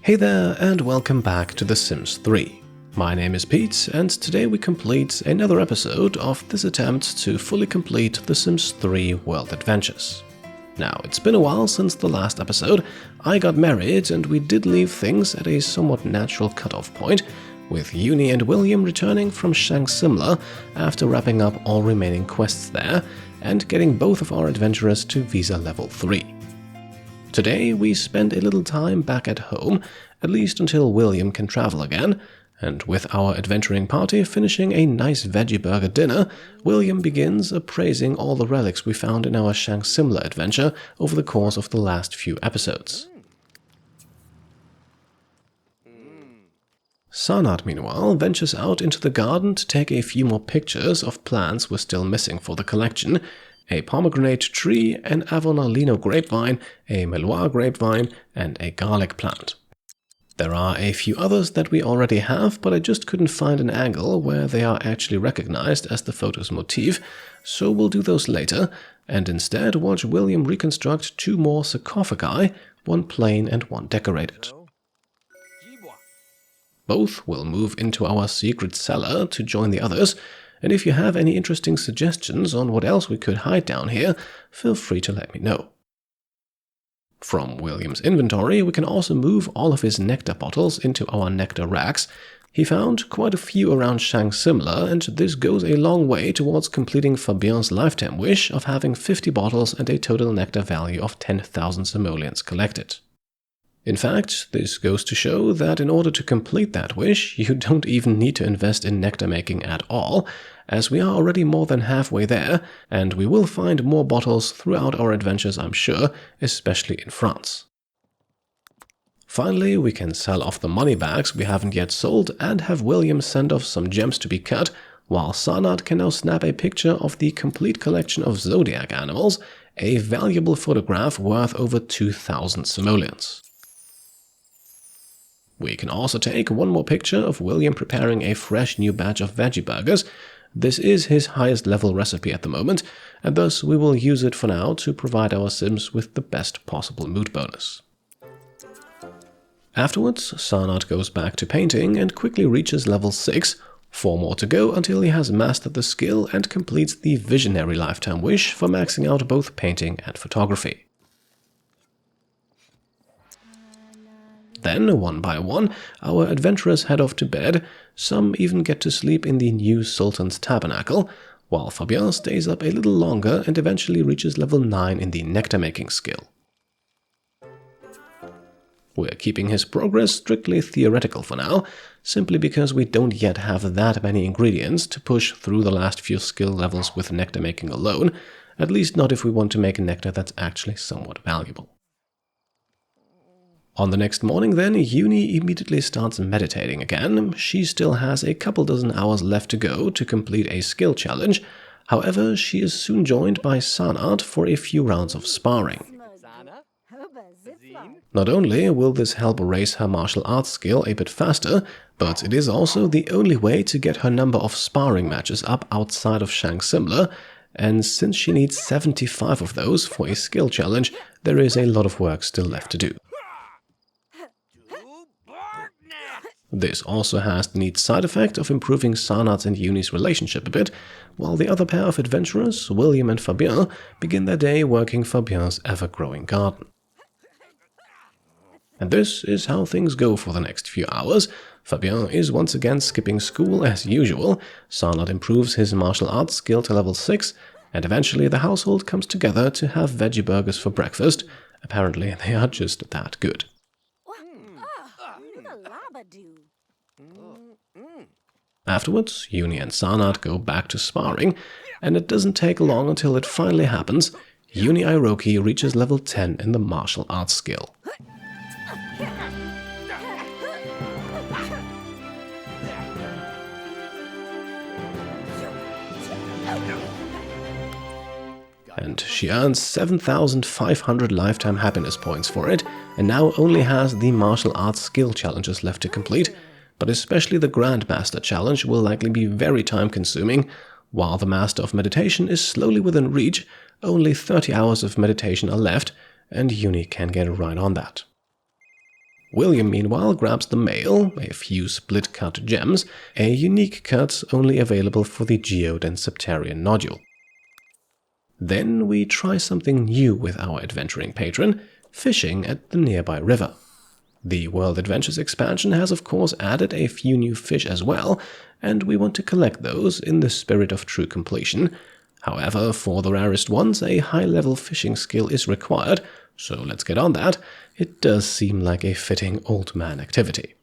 Hey there and welcome back to The Sims 3. My name is Pete and today we complete another episode of this attempt to fully complete The Sims 3 World Adventures. Now, it's been a while since the last episode. I got married and we did leave things at a somewhat natural cutoff point, with Yooni and William returning from Shang Simla after wrapping up all remaining quests there and getting both of our adventurers to visa level 3. Today we spend a little time back at home, at least until William can travel again, and with our adventuring party finishing a nice veggie burger dinner, William begins appraising all the relics we found in our Shang Simla adventure over the course of the last few episodes. Sanat, meanwhile, ventures out into the garden to take a few more pictures of plants we're still missing for the collection: a pomegranate tree, an Avonalino grapevine, a Meloir grapevine, and a garlic plant. There are a few others that we already have, but I just couldn't find an angle where they are actually recognized as the photo's motif, so we'll do those later, and instead watch William reconstruct 2 more sarcophagi, one plain and one decorated. Both will move into our secret cellar to join the others, and if you have any interesting suggestions on what else we could hide down here, feel free to let me know. From William's inventory, we can also move all of his nectar bottles into our nectar racks. He found quite a few around Shang Simla, and this goes a long way towards completing Fabien's lifetime wish of having 50 bottles and a total nectar value of 10,000 simoleons collected. In fact, this goes to show that in order to complete that wish, you don't even need to invest in nectar making at all, as we are already more than halfway there, and we will find more bottles throughout our adventures, I'm sure, especially in France. Finally, we can sell off the money bags we haven't yet sold and have William send off some gems to be cut, while Sanat can now snap a picture of the complete collection of zodiac animals, a valuable photograph worth over 2,000 simoleons. We can also take one more picture of William preparing a fresh new batch of veggie burgers. This is his highest level recipe at the moment, and thus we will use it for now to provide our Sims with the best possible mood bonus. Afterwards, Sanat goes back to painting and quickly reaches level 6, 4 more to go until he has mastered the skill and completes the visionary lifetime wish for maxing out both painting and photography. Then, one by one, our adventurers head off to bed. Some even get to sleep in the new Sultan's Tabernacle, while Fabien stays up a little longer and eventually reaches level 9 in the nectar-making skill. We're keeping his progress strictly theoretical for now, simply because we don't yet have that many ingredients to push through the last few skill levels with nectar-making alone, at least not if we want to make nectar that's actually somewhat valuable. On the next morning then, Yooni immediately starts meditating again. She still has a couple dozen hours left to go to complete a skill challenge. However, she is soon joined by Sanat for a few rounds of sparring. Not only will this help raise her martial arts skill a bit faster, but it is also the only way to get her number of sparring matches up outside of Shang Simla, and since she needs 75 of those for a skill challenge, there is a lot of work still left to do. This also has the neat side effect of improving Sanat's and Yooni's relationship a bit, while the other pair of adventurers, William and Fabien, begin their day working Fabien's ever-growing garden. And this is how things go for the next few hours. Fabien is once again skipping school as usual, Sanat improves his martial arts skill to level 6, and eventually the household comes together to have veggie burgers for breakfast. Apparently they are just that good. Afterwards, Yooni and Sanat go back to sparring, and it doesn't take long until it finally happens. Yooni Iroki reaches level 10 in the martial arts skill. And she earns 7,500 lifetime happiness points for it, and now only has the martial arts skill challenges left to complete. But especially the Grandmaster challenge will likely be very time-consuming. While the Master of Meditation is slowly within reach, only 30 hours of meditation are left, and Yooni can get right on that. William, meanwhile, grabs the mail, a few split-cut gems, a unique cut only available for the Geode and Septarian nodule. Then we try something new with our adventuring patron, fishing at the nearby river. The World Adventures expansion has of course added a few new fish as well, and we want to collect those in the spirit of true completion. However, for the rarest ones, a high-level fishing skill is required, so let's get on that. It does seem like a fitting old man activity.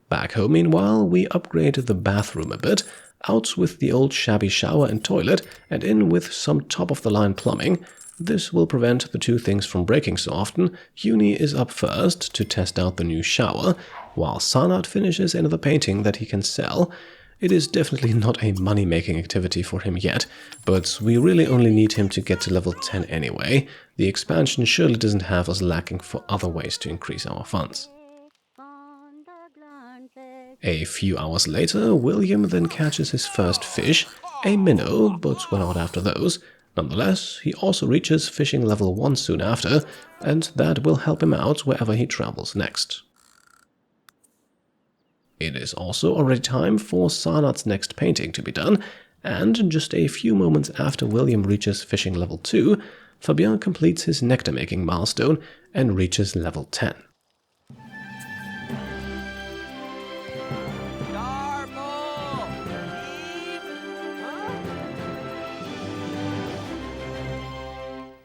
Back home, meanwhile, we upgrade the bathroom a bit, out with the old shabby shower and toilet, and in with some top-of-the-line plumbing. This will prevent the two things from breaking so often. Yooni is up first to test out the new shower, while Sanat finishes another painting that he can sell. It is definitely not a money-making activity for him yet, but we really only need him to get to level 10 anyway. The expansion surely doesn't have us lacking for other ways to increase our funds. A few hours later, William then catches his first fish, a minnow, but we're not after those. Nonetheless, he also reaches fishing level 1 soon after, and that will help him out wherever he travels next. It is also already time for Sanat's next painting to be done, and just a few moments after William reaches fishing level 2, Fabien completes his nectar-making milestone and reaches level 10.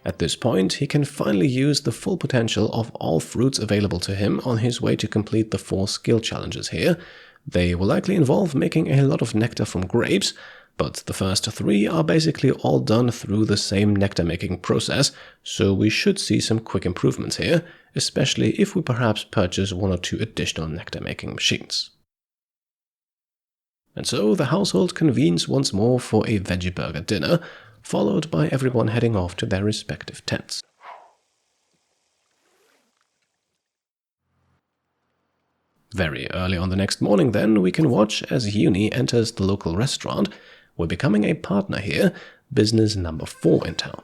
At this point, he can finally use the full potential of all fruits available to him on his way to complete the 4 skill challenges here. They will likely involve making a lot of nectar from grapes, but the first 3 are basically all done through the same nectar-making process, so we should see some quick improvements here, especially if we perhaps purchase 1 or 2 additional nectar-making machines. And so the household convenes once more for a veggie burger dinner, followed by everyone heading off to their respective tents. Very early on the next morning then, we can watch as Yooni enters the local restaurant. We're becoming a partner here, business number 4 in town.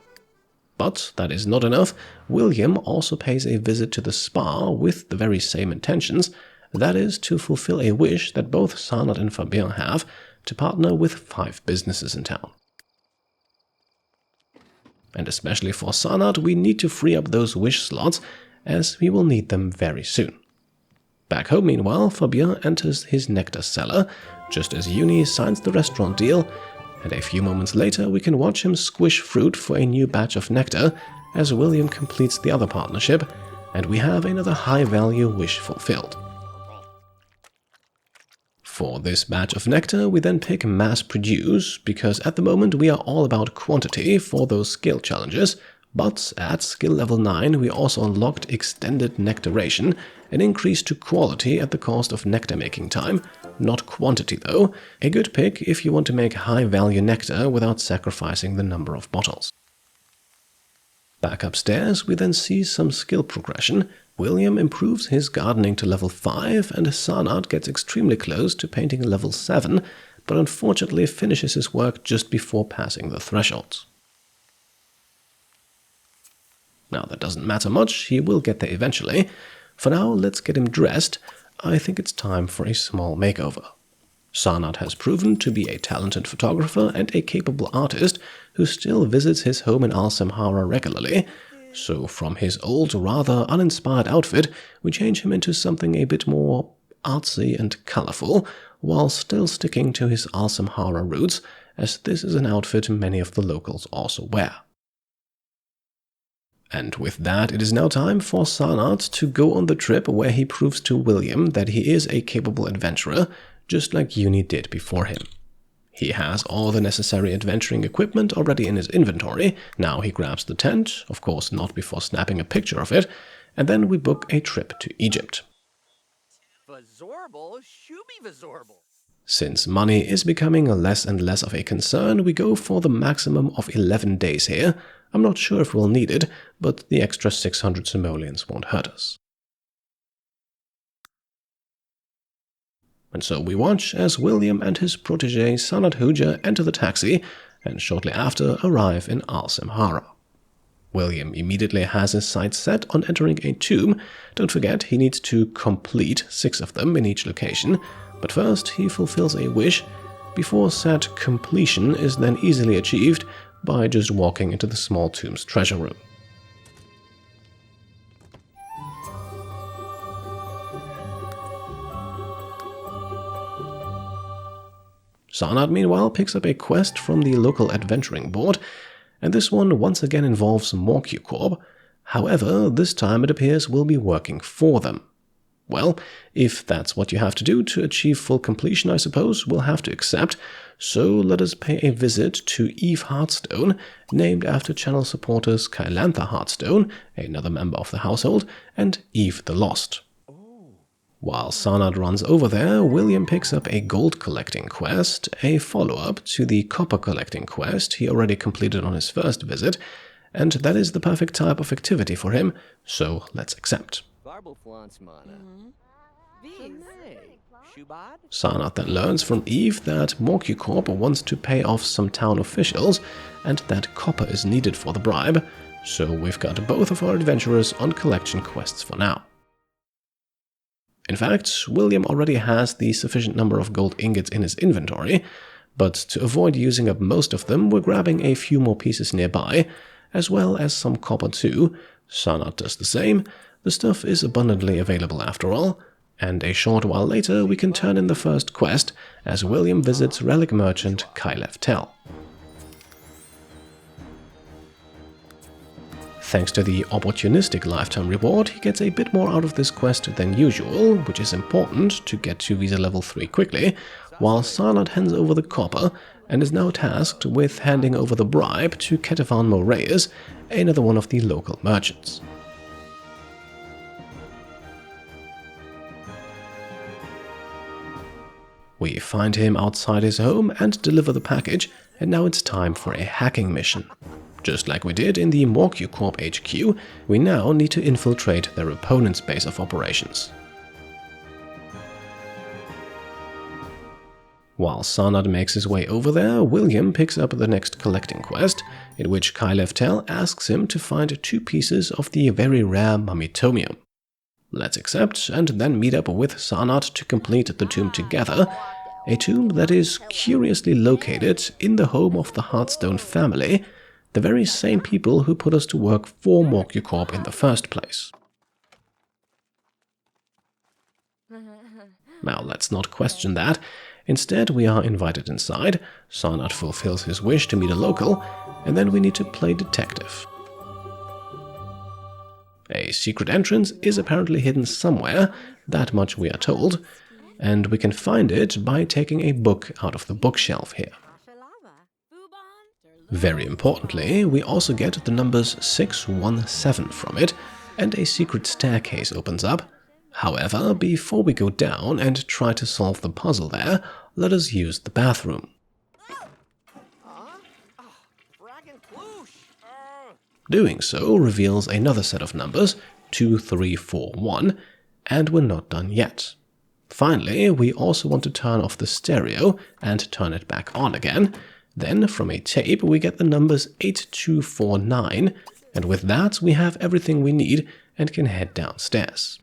But that is not enough. William also pays a visit to the spa with the very same intentions, that is to fulfill a wish that both Sanat and Fabien have, to partner with 5 businesses in town. And especially for Sanat, we need to free up those wish slots, as we will need them very soon. Back home, meanwhile, Fabien enters his nectar cellar, just as Yooni signs the restaurant deal, and a few moments later we can watch him squish fruit for a new batch of nectar, as William completes the other partnership, and we have another high-value wish fulfilled. For this batch of nectar, we then pick mass produce, because at the moment we are all about quantity for those skill challenges, but at skill level 9 we also unlocked extended nectaration, an increase to quality at the cost of nectar making time, not quantity though, a good pick if you want to make high value nectar without sacrificing the number of bottles. Back upstairs we then see some skill progression. William improves his gardening to level 5 and Sanat gets extremely close to painting level 7, but unfortunately finishes his work just before passing the thresholds. Now that doesn't matter much, he will get there eventually. For now, let's get him dressed. I think it's time for a small makeover. Sanat has proven to be a talented photographer and a capable artist who still visits his home in Simhara regularly. So from his old, rather uninspired outfit, we change him into something a bit more artsy and colorful, while still sticking to his Simhara roots, as this is an outfit many of the locals also wear. And with that, it is now time for Sanat to go on the trip where he proves to William that he is a capable adventurer, just like Yooni did before him. He has all the necessary adventuring equipment already in his inventory. Now he grabs the tent, of course not before snapping a picture of it, and then we book a trip to Egypt. Since money is becoming less and less of a concern, we go for the maximum of 11 days here. I'm not sure if we'll need it, but the extra 600 simoleons won't hurt us. And so we watch as William and his protégé Sanat Huja enter the taxi and shortly after arrive in Simhara. William immediately has his sights set on entering a tomb. Don't forget, he needs to complete 6 of them in each location, but first he fulfills a wish, before said completion is then easily achieved by just walking into the small tomb's treasure room. Sarnat, meanwhile, picks up a quest from the local adventuring board, and this one once again involves MorcuCorp. However, this time it appears we'll be working for them. Well, if that's what you have to do to achieve full completion, I suppose we'll have to accept, so let us pay a visit to Eve Hearthstone, named after channel supporters Kylantha Hearthstone, another member of the household, and Eve the Lost. While Sarnat runs over there, William picks up a gold collecting quest, a follow-up to the copper collecting quest he already completed on his first visit, and that is the perfect type of activity for him, so let's accept. Sarnat then learns from Eve that MorcuCorp wants to pay off some town officials, and that copper is needed for the bribe, so we've got both of our adventurers on collection quests for now. In fact, William already has the sufficient number of gold ingots in his inventory, but to avoid using up most of them, we're grabbing a few more pieces nearby, as well as some copper too. Sarnat does the same. The stuff is abundantly available after all, and a short while later we can turn in the first quest as William visits relic merchant Kylef Tell. Thanks to the opportunistic lifetime reward, he gets a bit more out of this quest than usual, which is important to get to visa level 3 quickly, while Sarnat hands over the copper and is now tasked with handing over the bribe to Ketavan Moraeus, another one of the local merchants. We find him outside his home and deliver the package, and now it's time for a hacking mission. Just like we did in the MorcuCorp HQ, we now need to infiltrate their opponent's base of operations. While Sarnat makes his way over there, William picks up the next collecting quest, in which Kylef Tell asks him to find 2 pieces of the very rare Mamitomium. Let's accept, and then meet up with Sarnat to complete the tomb together, a tomb that is curiously located in the home of the Hearthstone family, the very same people who put us to work for MorcuCorp in the first place. Now, let's not question that. Instead, we are invited inside, Sarnat fulfills his wish to meet a local, and then we need to play detective. A secret entrance is apparently hidden somewhere, that much we are told, and we can find it by taking a book out of the bookshelf here. Very importantly, we also get the numbers 617 from it, and a secret staircase opens up. However, before we go down and try to solve the puzzle there, let us use the bathroom. Doing so reveals another set of numbers, 2341, and we're not done yet. Finally, we also want to turn off the stereo and turn it back on again. Then, from a tape, we get the numbers 8249, and with that we have everything we need and can head downstairs.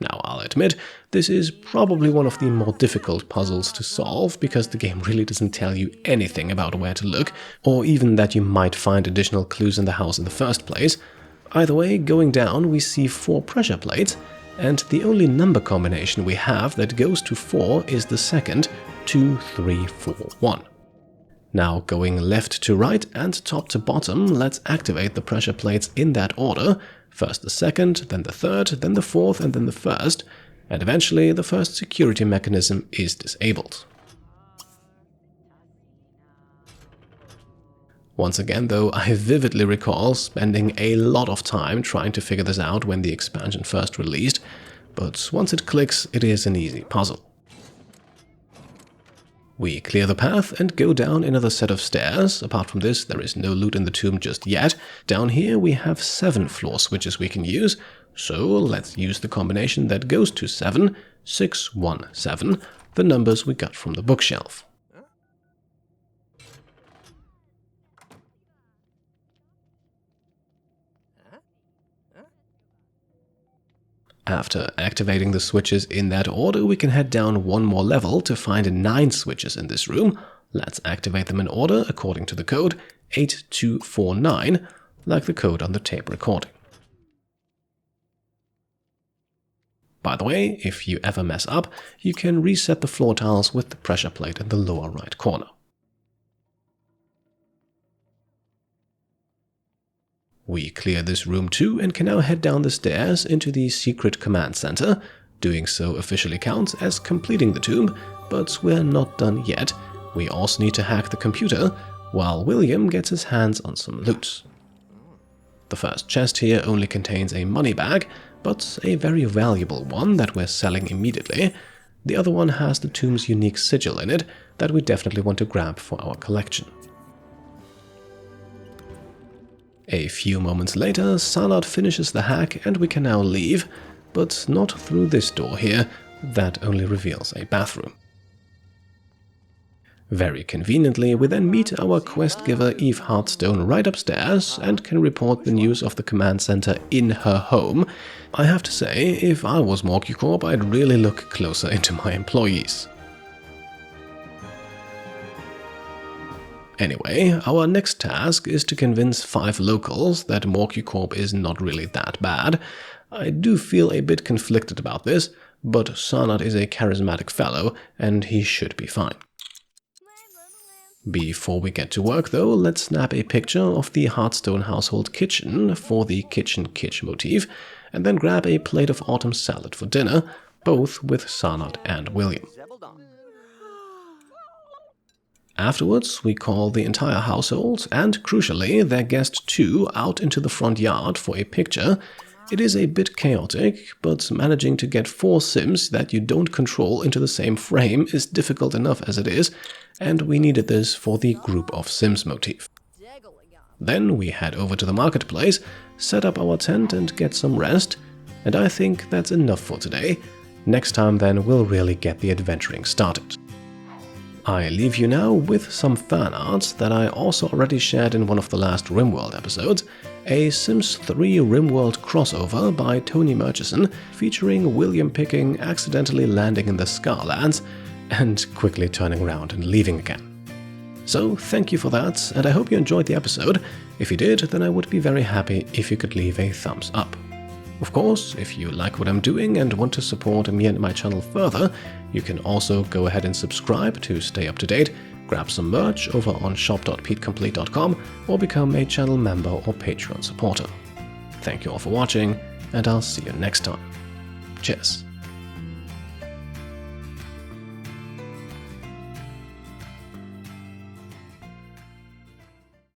Now, I'll admit, this is probably one of the more difficult puzzles to solve, because the game really doesn't tell you anything about where to look, or even that you might find additional clues in the house in the first place. Either way, going down we see 4 pressure plates, and the only number combination we have that goes to 4 is the second, 2341. Now, going left to right and top to bottom, let's activate the pressure plates in that order. First the second, then the third, then the fourth, and then the first, and eventually the first security mechanism is disabled. Once again, though, I vividly recall spending a lot of time trying to figure this out when the expansion first released, but once it clicks, it is an easy puzzle. We clear the path and go down another set of stairs. Apart from this, there is no loot in the tomb just yet. Down here we have 7 floor switches we can use, so let's use the combination that goes to 7, 617, the numbers we got from the bookshelf. After activating the switches in that order, we can head down one more level to find 9 switches in this room. Let's activate them in order according to the code 8249, like the code on the tape recording. By the way, if you ever mess up, you can reset the floor tiles with the pressure plate in the lower right corner. We clear this room too and can now head down the stairs into the secret command center. Doing so officially counts as completing the tomb, but we're not done yet. We also need to hack the computer, while William gets his hands on some loot. The first chest here only contains a money bag, but a very valuable one that we're selling immediately. The other one has the tomb's unique sigil in it that we definitely want to grab for our collection. A few moments later, Sanat finishes the hack and we can now leave, but not through this door here. That only reveals a bathroom. Very conveniently, we then meet our quest giver Eve Hearthstone right upstairs and can report the news of the command center in her home. I have to say, if I was MorcuCorp, I'd really look closer into my employees. Anyway, our next task is to convince 5 locals that MorcuCorp is not really that bad. I do feel a bit conflicted about this, but Sanat is a charismatic fellow and he should be fine. Before we get to work though, let's snap a picture of the Hearthstone household kitchen for the kitchen kitsch motif, and then grab a plate of autumn salad for dinner, both with Sanat and William. Afterwards, we call the entire household and, crucially, their guest too out into the front yard for a picture. It is a bit chaotic, but managing to get 4 Sims that you don't control into the same frame is difficult enough as it is, and we needed this for the group of Sims motif. Then we head over to the marketplace, set up our tent and get some rest, and I think that's enough for today. Next time then we'll really get the adventuring started. I leave you now with some fan art that I also already shared in one of the last RimWorld episodes, a Sims 3 RimWorld crossover by Tony Murchison featuring William Picking accidentally landing in the Scarlands and quickly turning around and leaving again. So thank you for that, and I hope you enjoyed the episode. If you did, then I would be very happy if you could leave a thumbs up. Of course, if you like what I'm doing and want to support me and my channel further, you can also go ahead and subscribe to stay up to date, grab some merch over on shop.petecomplete.com, or become a channel member or Patreon supporter. Thank you all for watching, and I'll see you next time. Cheers.